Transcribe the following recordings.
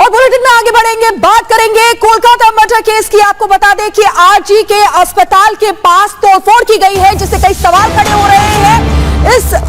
और बुलेटिन में आगे बढ़ेंगे, बात करेंगे कोलकाता मर्डर केस की। आपको बता दें कि आरजी के अस्पताल के पास तोड़फोड़ की गई है, जिससे कई सवाल खड़े हो रहे हैं।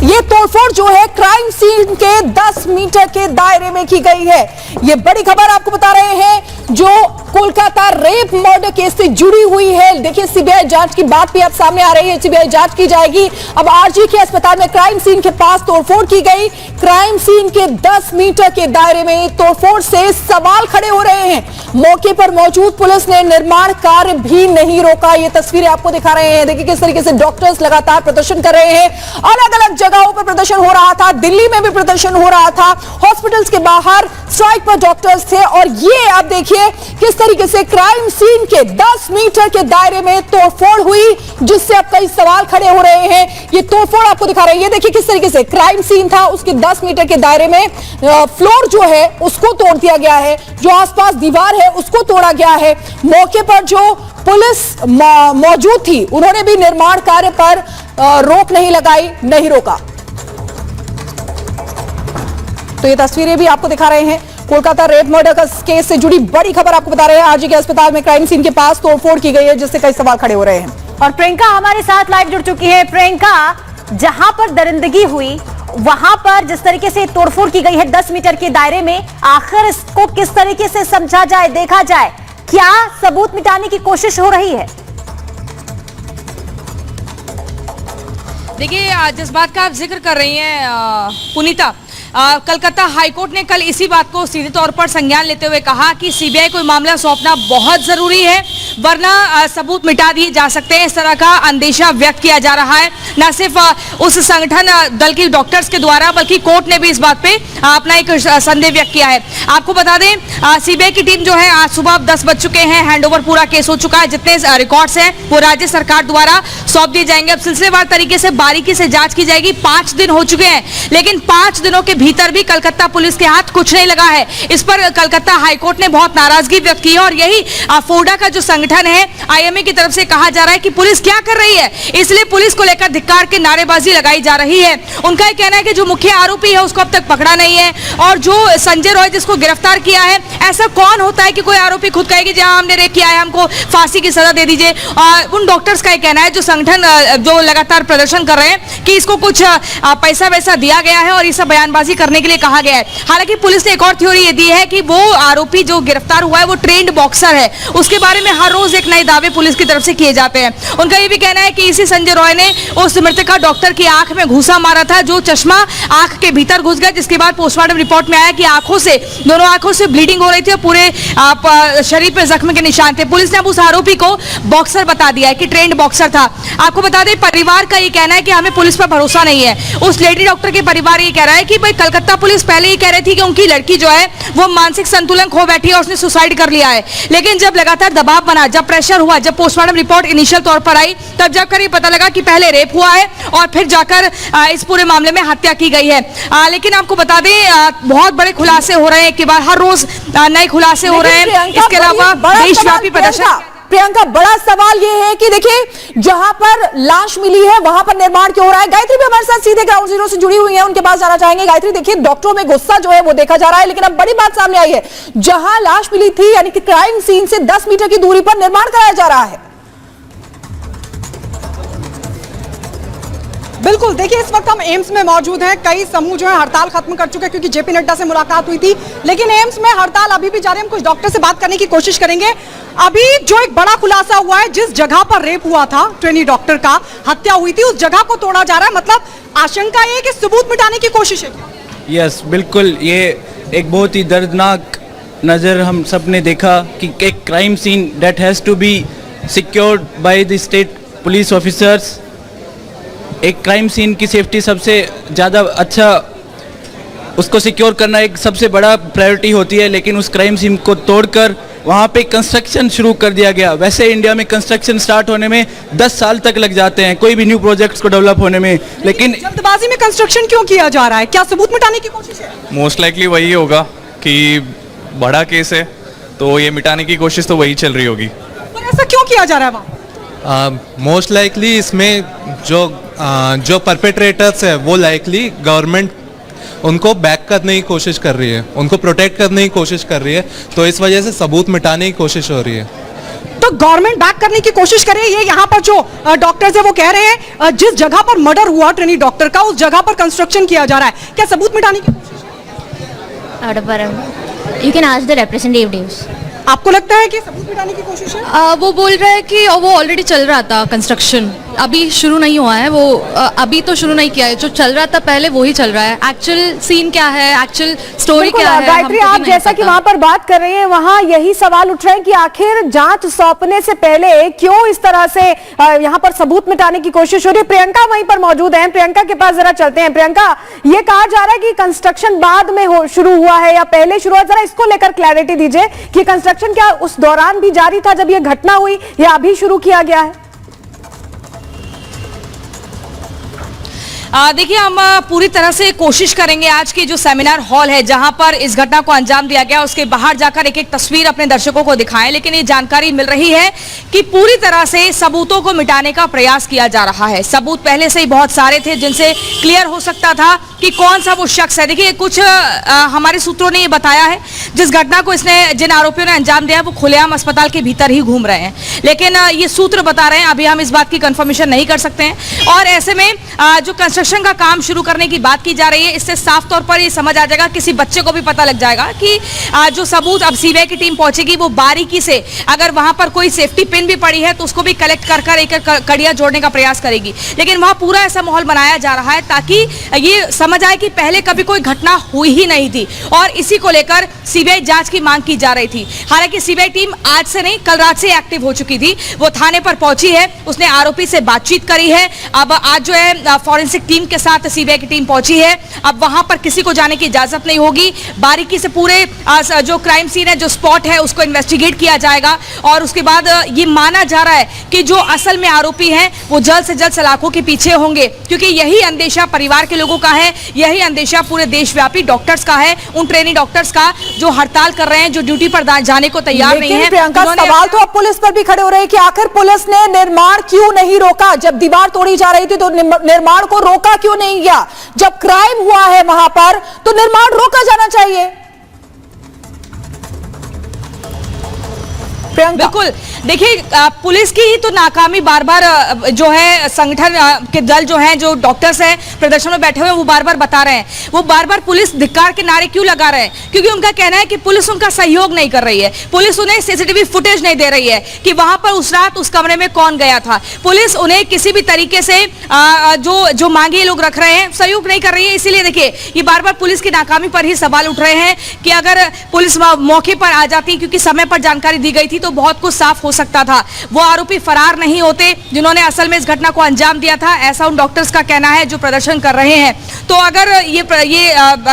ये तोड़फोड़ जो है क्राइम सीन के 10 मीटर के दायरे में की गई है। ये बड़ी खबर आपको बता रहे हैं, जो कोलकाता रेप मर्डर केस से जुड़ी हुई है। देखिए, सीबीआई जांच की बात भी अब सामने आ रही है, सीबीआई जांच की जाएगी। अब आरजी के अस्पताल में क्राइम सीन के पास तोड़फोड़ की गई। क्राइम सीन के 10 मीटर के दायरे में तोड़फोड़ से सवाल खड़े हो रहे हैं। मौके पर मौजूद पुलिस ने निर्माण कार्य भी नहीं रोका। ये तस्वीरें आपको दिखा रहे हैं। देखिए किस तरीके से डॉक्टर्स लगातार प्रदर्शन कर रहे हैं। अलग अलग जगहों पर प्रदर्शन हो रहा था, दिल्ली में भी प्रदर्शन हो रहा था, हॉस्पिटल्स के बाहर स्ट्राइक पर डॉक्टर्स थे। और ये आप देखिए किस तरीके से क्राइम सीन के 10 मीटर के दायरे में तोड़फोड़ हुई, जिससे अब कई सवाल खड़े हो रहे हैं। ये तोड़फोड़ आपको दिखा रहे हैं, ये देखिए किस तरीके से क्राइम सीन था, उसके 10 मीटर के दायरे में फ्लोर जो है उसको तोड़ दिया गया है, जो आसपास दीवार है उसको तोड़ा गया है। मौके पर जो पुलिस मौजूद थी, उन्होंने भी निर्माण कार्य पर रोक नहीं लगाई, नहीं रोका। तो ये तस्वीरें भी आपको दिखा रहे हैं। कोलकाता रेप मर्डर केस से जुड़ी बड़ी खबर आपको बता रहे हैं। आरजी के अस्पताल में क्राइम सीन के पास तोड़फोड़ की गई है, जिससे कई सवाल खड़े हो रहे हैं। और प्रियंका हमारे साथ लाइव जुड़ चुकी है। प्रियंका, जहां पर दरिंदगी हुई वहां पर जिस तरीके से तोड़फोड़ की गई है 10 मीटर के दायरे में, आखिर इसको किस तरीके से समझा जाए, देखा जाए, क्या सबूत मिटाने की कोशिश हो रही है? देखिए, जिस बात का आप जिक्र कर रही हैं पुनीता, कलकत्ता हाईकोर्ट ने कल इसी बात को सीधे तौर पर संज्ञान लेते हुए कहा कि सीबीआई को मामला सौंपना बहुत जरूरी है, वरना सबूत मिटा दिए जा सकते हैं। इस तरह का अंदेशा व्यक्त किया जा रहा है, न सिर्फ उस संगठन दल की डॉक्टर्स के द्वारा, बल्कि कोर्ट ने भी इस बात पे अपना एक संदेह व्यक्त किया है। आपको बता दें, सीबीआई की टीम जो है आज सुबह 10 बज चुके हैं, हैंडओवर पूरा केस हो चुका है। जितने रिकॉर्ड्स हैं वो राज्य सरकार द्वारा सौंप दिए जाएंगे। अब सिलसिलेवार तरीके से बारीकी से जांच की जाएगी। 5 दिन हो चुके हैं, लेकिन 5 दिनों के भीतर भी कलकत्ता पुलिस के हाथ कुछ नहीं लगा है। इस पर कलकत्ता हाईकोर्ट ने बहुत नाराजगी व्यक्त की है, और यही फोडा का जो संगठन है, आईएमए की तरफ से कहा जा रहा है कि पुलिस क्या कर रही है, इसलिए पुलिस को लेकर धिक्कार के नारेबाजी लगाई जा रही है। उनका यह कहना है कि जो मुख्य आरोपी है उसको अब तक पकड़ा नहीं है, और जो संजय रॉय जिसको गिरफ्तार किया है, ऐसा कौन होता है कि कोई आरोपी खुद कहेगी जहां हमने रेप किया है हमको फांसी की सजा दे दीजिए। उन डॉक्टर्स का यह कहना है, जो संगठन जो लगातार प्रदर्शन कर रहे हैं, कि इसको कुछ पैसा वैसा दिया गया है और ये सब बयानबाजी करने के लिए कहा गया है। हालांकि पुलिस ने एक और थ्योरी ये दी है कि वो आरोपी जो गिरफ्तार हुआ है वो ट्रेंड बॉक्सर है, उसके बारे में हर रोज एक नए दावे पुलिस की तरफ से किए जाते हैं। उनका ये भी कहना है कि इसी संजय रॉय ने उस मृतका डॉक्टर की आंख में घूसा मारा था, जो चश्मा आंख के भीतर घुस गया, जिसके बाद पोस्टमार्टम रिपोर्ट में आया कि दोनों आंखों से ब्लीडिंग हो रही थी और पूरे शरीर पे जख्म के निशान थे। पुलिस ने अब उस आरोपी को बॉक्सर बता दिया है कि ट्रेंड बॉक्सर था। आपको बता दें, परिवार का ये कहना है कि हमें पुलिस पर भरोसा नहीं है। उस लेडी डॉक्टर के परिवार ये कह रहा है कि भाई कलकत्ता पुलिस पहले ही कह रही थी कि उनकी लड़की जो है वो मानसिक संतुलन खो बैठी है, उसने सुसाइड कर लिया है। लेकिन जब लगातार दबाव बना, जब प्रेशर हुआ, जब पोस्टमार्टम रिपोर्ट इनिशियल तौर पर आई, तब जाकर ये पता लगा कि पहले रेप हुआ है और फिर जाकर इस पूरे मामले में हत्या की गई है। लेकिन आपको बता दें, बहुत बड़े खुलासे हो रहे हैं कि हर रोज नए खुलासे हो रहे हैं। इसके अलावा देशव्यापी प्रदर्शन। प्रियंका, बड़ा सवाल यह है कि देखिए, जहां पर लाश मिली है वहां पर निर्माण क्यों हो रहा है। गायत्री भी हमारे साथ सीधे ग्राउंड जीरो से जुड़ी हुई है, उनके पास जाना चाहेंगे। गायत्री, देखिए डॉक्टरों में गुस्सा जो है वो देखा जा रहा है, लेकिन अब बड़ी बात सामने आई है, जहां लाश मिली थी यानी कि क्राइम सीन से 10 मीटर की दूरी पर निर्माण कराया जा रहा है। बिल्कुल, देखिए इस वक्त हम एम्स में मौजूद हैं। कई समूह जो है हड़ताल खत्म कर चुके हैं, क्योंकि जेपी नड्डा से मुलाकात हुई थी, लेकिन एम्स में हड़ताल अभी भी जारी है। हम कुछ डॉक्टर से बात करने की कोशिश करेंगे। अभी जो एक बड़ा खुलासा हुआ है, जिस जगह पर रेप हुआ था, ट्रेनी डॉक्टर का हत्या हुई थी, उस जगह को तोड़ा जा रहा है। मतलब आशंका ये कि सबूत मिटाने की कोशिश है। यस, बिल्कुल, ये एक बहुत ही दर्दनाक नज़र हम सब ने देखा कि एक crime scene that has to be secured by the state police officers. एक क्राइम सीन की सेफ्टी सबसे ज़्यादा अच्छा, उसको सिक्योर करना एक सबसे बड़ा प्रायोरिटी होती है, लेकिन उस क्राइम सीन को तोड़कर वहाँ पे कंस्ट्रक्शन शुरू कर दिया गया। वैसे इंडिया में कंस्ट्रक्शन स्टार्ट होने में 10 साल तक लग जाते हैं, कोई भी न्यू प्रोजेक्ट्स को डेवलप होने में, लेकिन जल्दबाजी में कंस्ट्रक्शन क्यों किया जा रहा है? क्या सबूत मिटाने की कोशिश है? मोस्ट लाइकली वही होगा कि बड़ा केस है, तो ये मिटाने की कोशिश तो वही चल रही होगी। पर ऐसा क्यों किया जा रहा है वहाँ? मोस्ट लाइकली इसमें जो परपेट्रेटर्स है वो लाइकली गवर्नमेंट उनको बैक करने की कोशिश कर रही है, उनको प्रोटेक्ट करने की कोशिश कर रही है, तो इस वजह से सबूत मिटाने की कोशिश हो रही है। तो गवर्नमेंट बैक करने की कोशिश करे, ये यहाँ पर जो डॉक्टर्स है वो कह रहे हैं जिस जगह पर मर्डर हुआ ट्रेनी डॉक्टर का, उस जगह पर कंस्ट्रक्शन किया जा रहा है, क्या सबूत मिटाने की कोशिश? You can ask the representatives. आपको लगता है कि सबूत मिटाने की कोशिश है? वो बोल रहा है कि वो ऑलरेडी चल रहा था कंस्ट्रक्शन, अभी शुरू नहीं हुआ है वो, अभी तो शुरू नहीं किया है, जो चल रहा था पहले वो ही चल रहा है। एक्चुअल सीन क्या है, एक्चुअल स्टोरी क्या है, गायत्री, हमको भी आप नहीं जैसा कि पता। वहां पर बात कर रही हैं, वहां यही सवाल उठ रहे हैं कि आखिर जांच सौंपने से पहले क्यों इस तरह से यहां पर सबूत मिटाने की कोशिश हो रही है। प्रियंका वहीं पर मौजूद है, प्रियंका के पास जरा चलते हैं। प्रियंका, ये कहा जा रहा है कि कंस्ट्रक्शन बाद में शुरू हुआ है या पहले शुरू हुआ, जरा इसको लेकर क्लैरिटी दीजिए कि कंस्ट्रक्शन क्या उस दौरान भी जारी था जब ये घटना हुई या अभी शुरू किया गया है? देखिए, हम पूरी तरह से कोशिश करेंगे आज की जो सेमिनार हॉल है जहां पर इस घटना को अंजाम दिया गया उसके बाहर जाकर एक एक तस्वीर अपने दर्शकों को दिखाएं, लेकिन ये जानकारी मिल रही है कि पूरी तरह से सबूतों को मिटाने का प्रयास किया जा रहा है। सबूत पहले से ही बहुत सारे थे जिनसे क्लियर हो सकता था कि कौन सा वो शख्स है। देखिए, कुछ हमारे सूत्रों ने ये बताया है जिस घटना को जिन आरोपियों ने अंजाम दिया वो खुलेआम अस्पताल के भीतर ही घूम रहे हैं, लेकिन ये सूत्र बता रहे हैं, अभी हम इस बात की कंफर्मेशन नहीं कर सकते हैं। और ऐसे में जो कंस्ट्रक्शन का काम शुरू करने की बात की जा रही है, इससे साफ तौर पर ये समझ आ जाएगा, किसी बच्चे को भी पता लग जाएगा कि जो सबूत अब सीबीआई की टीम पहुंचेगी वो बारीकी से, अगर वहां पर कोई सेफ्टी पिन भी पड़ी है तो उसको भी कलेक्ट कर एक कड़ियां जोड़ने का प्रयास करेगी। लेकिन वहां पूरा ऐसा माहौल बनाया जा रहा है ताकि ये समझ आए कि पहले कभी कोई घटना हुई ही नहीं थी, और इसी को लेकर सीबीआई जांच की मांग की जा रही थी। हालांकि सीबीआई टीम आज से नहीं, कल रात से एक्टिव हो चुकी थी, वो थाने पर पहुंची है, उसने आरोपी से बातचीत करी है। अब आज जो है फॉरेंसिक टीम के साथ सीबीआई की टीम पहुंची है। अब वहां पर किसी को जाने की इजाजत नहीं होगी, बारीकी से पूरे जो क्राइम सीन है, जो स्पॉट है, उसको इन्वेस्टिगेट किया जाएगा, और उसके बाद ये माना जा रहा है कि जो असल में आरोपी हैं वो जल्द से जल्द सलाखों के पीछे होंगे, क्योंकि यही अंदेशा परिवार के लोगों का है, यही अंदेशा पूरे देशव्यापी डॉक्टर्स का है, उन ट्रेनी डॉक्टर्स का जो हड़ताल कर रहे हैं, जो ड्यूटी पर जाने को तैयार नहीं है। प्रियंका, सवाल तो अब पुलिस पर भी खड़े हो रहे हैं कि आखिर पुलिस ने निर्माण क्यों नहीं रोका? जब दीवार तोड़ी जा रही थी तो निर्माण को रोका क्यों नहीं गया? जब क्राइम हुआ है वहां पर तो निर्माण रोका जाना चाहिए। बिल्कुल, देखिए, पुलिस की ही तो नाकामी बार बार जो है संगठन के दल जो हैं, जो डॉक्टर्स हैं प्रदर्शन में बैठे हुए हैं, वो बार बार बता रहे हैं, वो बार बार पुलिस धिक्कार के नारे क्यों लगा रहे हैं? क्योंकि उनका कहना है कि पुलिस उनका सहयोग नहीं कर रही है, पुलिस उन्हें सीसीटीवी फुटेज नहीं दे रही है कि वहां पर उस रात उस कमरे में कौन गया था। पुलिस उन्हें किसी भी तरीके से जो मांगे लोग रख रहे हैं, सहयोग नहीं कर रही है। इसीलिए देखिए, ये बार बार पुलिस की नाकामी पर ही सवाल उठ रहे हैं कि अगर पुलिस मौके पर आ जाती, क्योंकि समय पर जानकारी दी गई थी, तो बहुत कुछ साफ हो सकता था, वो आरोपी फरार नहीं होते जिन्होंने असल में इस घटना को अंजाम दिया था, ऐसा उन डॉक्टर्स का कहना है जो प्रदर्शन कर रहे हैं। तो अगर ये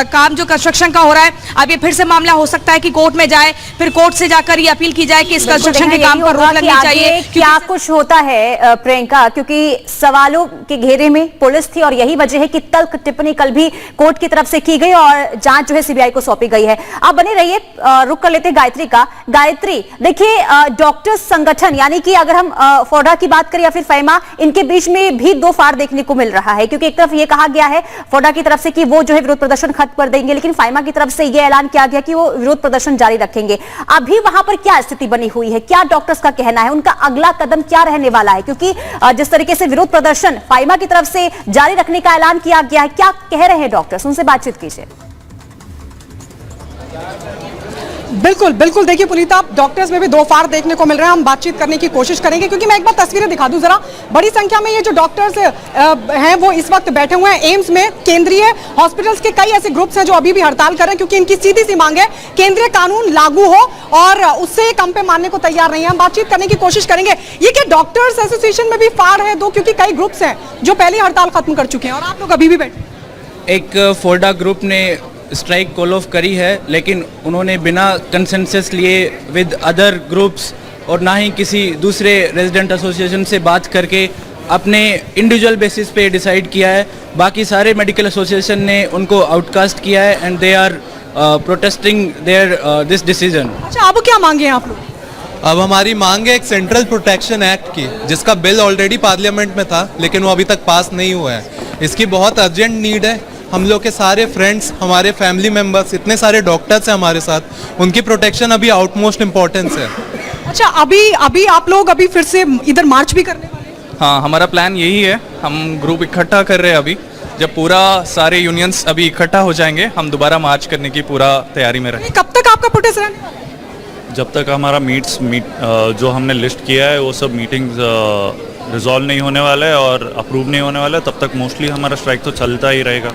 काम जो कंस्ट्रक्शन का हो रहा है, अब ये फिर से मामला हो सकता है कि कोर्ट में जाए, फिर कोर्ट से जाकर ये अपील की जाए कि इस कंस्ट्रक्शन के काम पर रोक लगनी चाहिए। क्या कुछ होता है प्रियंका, क्योंकि सवालों के घेरे में पुलिस थी और यही वजह है कि तल्ख टिप्पणी कल भी कोर्ट की तरफ से की गई और जांच जो है सीबीआई को सौंपी गई है। आप बने रहिए, रुक कर लेते गायत्री का। गायत्री, देखिए, डॉक्टर्स संगठन यानी कि अगर हम फोडा की बात करें या फिर फैमा, इनके बीच में भी दो फाड़ देखने को मिल रहा है, क्योंकि एक तरफ ये कहा गया है फोडा की तरफ से कि वो जो है विरोध प्रदर्शन खत्म कर देंगे, लेकिन फैमा की तरफ से ये ऐलान किया गया कि वो विरोध प्रदर्शन जारी रखेंगे। अभी वहां पर क्या स्थिति बनी हुई है, क्या डॉक्टर्स का कहना है, उनका अगला कदम क्या रहने वाला है? क्योंकि जिस तरीके से विरोध प्रदर्शन फैमा की तरफ से जारी रखने का ऐलान किया गया है, क्या कह रहे हैं डॉक्टर्स, उनसे बातचीत कीजिए। बिल्कुल बिल्कुल, देखिए पुनीता, डॉक्टर्स में भी दो फाड़ देखने को मिल रहे हैं। हम बातचीत करने की कोशिश करेंगे, क्योंकि मैं एक बार तस्वीरें दिखा दूं जरा। बड़ी संख्या में ये जो डॉक्टर्स हैं वो इस वक्त बैठे हुए हैं एम्स में। केंद्रीय हॉस्पिटल्स के कई ऐसे ग्रुप्स हैं जो अभी भी हड़ताल कर रहे हैं, क्योंकि इनकी सीधी सी मांग है केंद्रीय कानून लागू हो और उससे कम पे मानने को तैयार नहीं है। हम बातचीत करने की कोशिश करेंगे। ये क्या डॉक्टर्स एसोसिएशन में भी फाड़ है दो, क्योंकि कई ग्रुप्स हैं जो पहले हड़ताल खत्म कर चुके हैं और आप लोग अभी भी बैठे? एक फोडा ग्रुप ने स्ट्राइक कॉल ऑफ करी है, लेकिन उन्होंने बिना कंसेंसस लिए विद अदर ग्रुप्स और ना ही किसी दूसरे रेजिडेंट एसोसिएशन से बात करके अपने इंडिविजुअल बेसिस पे डिसाइड किया है। बाकी सारे मेडिकल एसोसिएशन ने उनको आउटकास्ट किया है and they are protesting their this decision. अच्छा, अब क्या मांगे हैं आप लोग? अब हमारी मांग है एक सेंट्रल प्रोटेक्शन एक्ट की, जिसका बिल ऑलरेडी पार्लियामेंट में था लेकिन वो अभी तक पास नहीं हुआ है। इसकी बहुत अर्जेंट नीड है हम लोग के सारे फ्रेंड्स, हमारे फैमिली मेम्बर्स, इतने सारे डॉक्टर्स हैं हमारे साथ, उनकी प्रोटेक्शन अभी आउटमोस्ट इम्पोर्टेंस है। अच्छा, अभी आप लोग अभी फिर से इधर मार्च भी करने वाले हैं? हाँ, हमारा प्लान यही है। हम ग्रुप इकट्ठा कर रहे हैं अभी। जब पूरा सारे यूनियंस अभी इकट्ठा हो जाएंगे, हम दोबारा मार्च करने की पूरा तैयारी में रहेंगे। कब तक आपका प्रोटेस्ट रहने वाला है? जब तक हमारा जो हमने लिस्ट किया है वो सब मीटिंग्स रिजॉल्व नहीं होने वाला है और अप्रूव नहीं होने वाला है, तब तक मोस्टली हमारा स्ट्राइक तो चलता ही रहेगा।